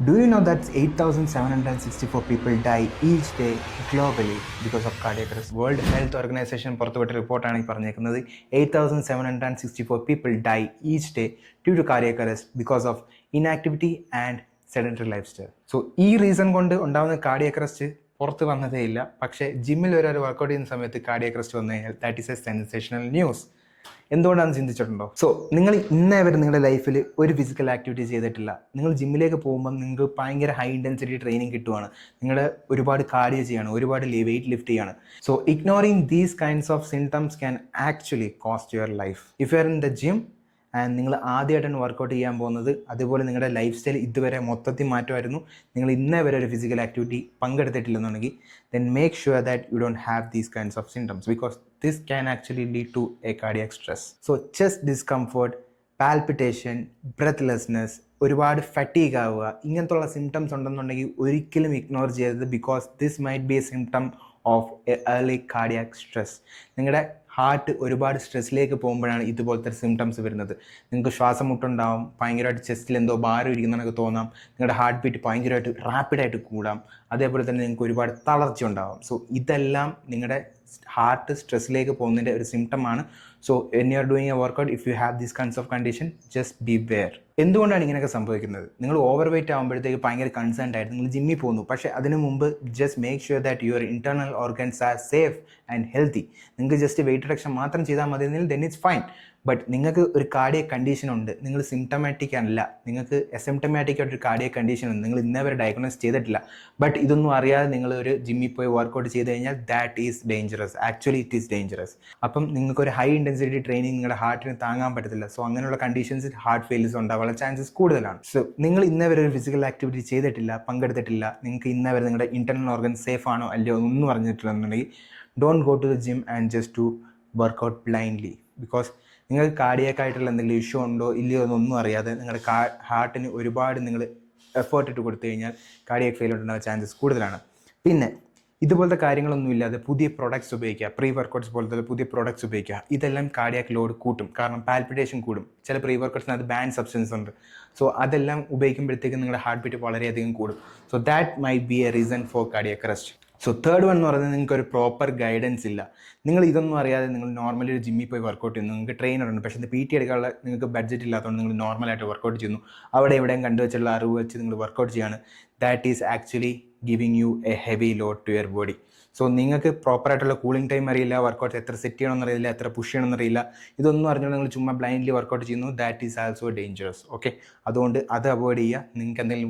Do you know that 8,764 people die each day globally because of cardiac arrest? World health organisation പുറത്തുവിട്ട റിപ്പോർട്ടാണ് ഈ പറഞ്ഞേക്കുന്നത്. 8,764 people die each day due to cardiac arrest because of inactivity and sedentary lifestyle. So ഈ reason കൊണ്ട് ഉണ്ടാകുന്ന cardiac arrest പുറത്ത് വന്നതേ ഇല്ല. പക്ഷേ ജിമ്മിൽ ഒരാൾ വർക്കൗട്ട് ചെയ്യുന്ന സമയത്ത് കാർഡിയാക് അറസ്റ്റ് വന്നു കഴിഞ്ഞാൽ that is A sensational news. എന്തുകൊണ്ടാണെന്ന് ചിന്തിച്ചിട്ടുണ്ടോ? സോ നിങ്ങൾ ഇന്നേ വരെ നിങ്ങളുടെ ലൈഫിൽ ഒരു ഫിസിക്കൽ ആക്ടിവിറ്റി ചെയ്തിട്ടില്ല. നിങ്ങൾ ജിമ്മിലേക്ക് പോകുമ്പോൾ നിങ്ങൾക്ക് ഭയങ്കര ഹൈ ഇൻറ്റൻസിറ്റി ട്രെയിനിങ് കിട്ടുവാണ്. നിങ്ങൾ ഒരുപാട് കാർഡിയോ ചെയ്യാണ്, ഒരുപാട് വെയിറ്റ് ലിഫ്റ്റ് ചെയ്യാണ്. So ignoring these kinds of symptoms can actually cost your life. If you are in the gym and നിങ്ങൾ ആദ്യമായിട്ടാണ് വർക്കൗട്ട് ചെയ്യാൻ പോകുന്നത്, അതുപോലെ നിങ്ങളുടെ ലൈഫ് സ്റ്റൈൽ ഇതുവരെ മൊത്തത്തിൽ മാറ്റമായിരുന്നു, നിങ്ങൾ ഇന്നേ വരെ ഒരു ഫിസിക്കൽ ആക്ടിവിറ്റി പങ്കെടുത്തിട്ടില്ലെന്നുണ്ടെങ്കിൽ then make sure that you don't have these kinds of symptoms because this can actually lead to a cardiac stress. So chest discomfort, palpitation, breathlessness, ഒരുപാട് ഫറ്റീഗ് ആവുക, ഇങ്ങനത്തുള്ള സിംറ്റംസ് ഉണ്ടെന്നുണ്ടെങ്കിൽ ഒരിക്കലും ഇഗ്നോർ ചെയ്യരുത്. Because this might be A symptom of A early cardiac stress. നിങ്ങളുടെ heart ഒരുപാട് സ്ട്രെസ്സിലേക്ക് പോകുമ്പോഴാണ് ഇതുപോലത്തെ symptoms വരുന്നത്. നിങ്ങൾക്ക് ശ്വാസം മുട്ടുണ്ടാവും, ഭയങ്കരമായിട്ട് ചെസ്റ്റിൽ എന്തോ ഭാരം ഇരിക്കുന്നതൊക്കെ തോന്നാം, നിങ്ങളുടെ ഹാർട്ട് ബീറ്റ് ഭയങ്കരമായിട്ട് റാപ്പിഡായിട്ട് കൂടാം, അതേപോലെ തന്നെ നിങ്ങൾക്ക് ഒരുപാട് തളർച്ച ഉണ്ടാവും. സോ ഇതെല്ലാം നിങ്ങളുടെ ഹാർട്ട് സ്ട്രെസ്സിലേക്ക് പോകുന്നതിൻ്റെ ഒരു സിംറ്റമാണ്. So when you are doing a workout, if you have these kinds of condition, just be വെയർ. എന്തുകൊണ്ടാണ് ഇങ്ങനെയൊക്കെ സംഭവിക്കുന്നത്? നിങ്ങൾ ഓവർ വെയിറ്റ് ആകുമ്പോഴത്തേക്ക് ഭയങ്കര കൺസേൺഡ് ആയിട്ട് നിങ്ങൾ ജിമ്മിൽ പോകുന്നു. പക്ഷേ അതിന് മുമ്പ് just make sure that your internal organs are safe and healthy. നിങ്ങൾക്ക് ജസ്റ്റ് വെയിറ്റ് റിഡക്ഷൻ മാത്രം ചെയ്താൽ മതി എങ്കിൽ ദെൻ ഇറ്റ്സ് ഫൈൻ. ബട്ട് നിങ്ങൾക്ക് ഒരു കാർഡിയക് കണ്ടീഷൻ ഉണ്ട്, നിങ്ങൾ സിംറ്റമാറ്റിക് അല്ല, നിങ്ങൾക്ക് എസിംറ്റമാറ്റിക് ആയിട്ടൊരു കാർഡിയക് കണ്ടീഷൻ ഉണ്ട്, നിങ്ങൾ ഇന്നേ വരെ ഡയഗ്നോസ് ചെയ്തിട്ടില്ല. ബട്ട് ഇതൊന്നും അറിയാതെ നിങ്ങൾ ഒരു ജിമ്മിൽ പോയി വർക്കൗട്ട് ചെയ്ത് കഴിഞ്ഞാൽ that is dangerous. Actually it is dangerous. അപ്പം നിങ്ങൾക്കൊരു ഹൈ ഇൻറ്റൻസിറ്റി ട്രെയിനിങ് നിങ്ങളുടെ ഹാർട്ടിന് താങ്ങാൻ പറ്റത്തില്ല. സോ അങ്ങനെയുള്ള കണ്ടീഷൻസിൽ ഹാർട്ട് ഫെയിൽസ് ഉണ്ടാവാനുള്ള ചാൻസസ് കൂടുതലാണ്. സോ നിങ്ങൾ ഇന്നേ വരെ ഒരു ഫിസിക്കൽ ആക്ടിവിറ്റി ചെയ്തിട്ടില്ല, പങ്കെടുത്തിട്ടില്ല, നിങ്ങൾക്ക് ഇന്നേ വരെ നിങ്ങളുടെ ഇന്റർണൽ ഓർഗൻ സേഫ് ആണോ അല്ലയോ ഒന്നും അറിഞ്ഞിട്ടില്ലെന്നുണ്ടെങ്കിൽ don't go to the gym and just to workout blindly. Because നിങ്ങൾക്ക് കാർഡിയാക് ആയിട്ടുള്ള എന്തെങ്കിലും ഇഷ്യൂ ഉണ്ടോ ഇല്ലയോ എന്നൊന്നും അറിയാതെ നിങ്ങളുടെ ഹാർട്ടിന് ഒരുപാട് നിങ്ങൾ എഫേർട്ട് ഇട്ട് കൊടുത്തു കഴിഞ്ഞാൽ കാർഡിയാക് ഫെയിലിയർ ഉണ്ടാകാൻ ചാൻസസ് കൂടുതലാണ്. പിന്നെ ഇതുപോലത്തെ കാര്യങ്ങളൊന്നും ഇല്ലാതെ പുതിയ പ്രൊഡക്ട്സ് ഉപയോഗിക്കുക, പ്രീ വർക്കൗട്ട്സ് പോലത്തെ പുതിയ പ്രൊഡക്ട്സ് ഉപയോഗിക്കുക, ഇതെല്ലാം കാർഡിയാക് ലോഡ് കൂട്ടും. കാരണം പാൽപിറ്റേഷൻ കൂടും. ചില പ്രീ വർക്കൗട്ട്സിനകത്ത് ബാൻഡ് സബ്സ്റ്റൻസ് ഉണ്ട്. സോ അതെല്ലാം ഉപയോഗിക്കുമ്പോഴത്തേക്കും നിങ്ങളുടെ ഹാർട്ട് ബീറ്റ് വളരെയധികം കൂടും. So that might be A reason for cardiac arrest. So third one എന്ന് പറയുന്നത് നിങ്ങൾക്ക് ഒരു പ്രോപ്പർ ഗൈഡൻസ് ഇല്ല. നിങ്ങൾ ഇതൊന്നും അറിയാതെ നിങ്ങൾ നോർമലി ഒരു ജിമ്മിൽ പോയി വർക്കൗട്ട് ചെയ്യുന്നു, നിങ്ങൾക്ക് ട്രെയിനർ ഉണ്ട്, പക്ഷേ PT എടുക്കാനുള്ള നിങ്ങൾക്ക് ബഡ്ജറ്റ് ഇല്ലാത്തതുകൊണ്ട് നിങ്ങൾ നോർമലായിട്ട് വർക്കൗട്ട് ചെയ്യുന്നു, അവിടെ എവിടെയും കണ്ടുവച്ചുള്ള അറിവ് വെച്ച് നിങ്ങൾ വർക്കൗട്ട് ചെയ്യാണ്. That is actually giving you a heavy load to your body. So നിങ്ങൾക്ക് പ്രോപ്പറായിട്ടുള്ള കൂളിംഗ് ടൈം അറിയില്ല, വർക്കൗട്ട് എത്ര സെറ്റ് ചെയ്യണമെന്ന് അറിയില്ല, എത്ര പുഷ് ചെയ്യണമെന്ന് അറിയില്ല, ഇതൊന്നും അറിഞ്ഞുകൊണ്ട് നിങ്ങൾ ചുമ്മാ ബ്ലൈൻഡ്ലി വർക്കൗട്ട് ചെയ്യുന്നു. That is also dangerous. Okay, അതുകൊണ്ട് അത് അവോയ്ഡ് ചെയ്യുക. നിങ്ങൾക്ക് എന്തെങ്കിലും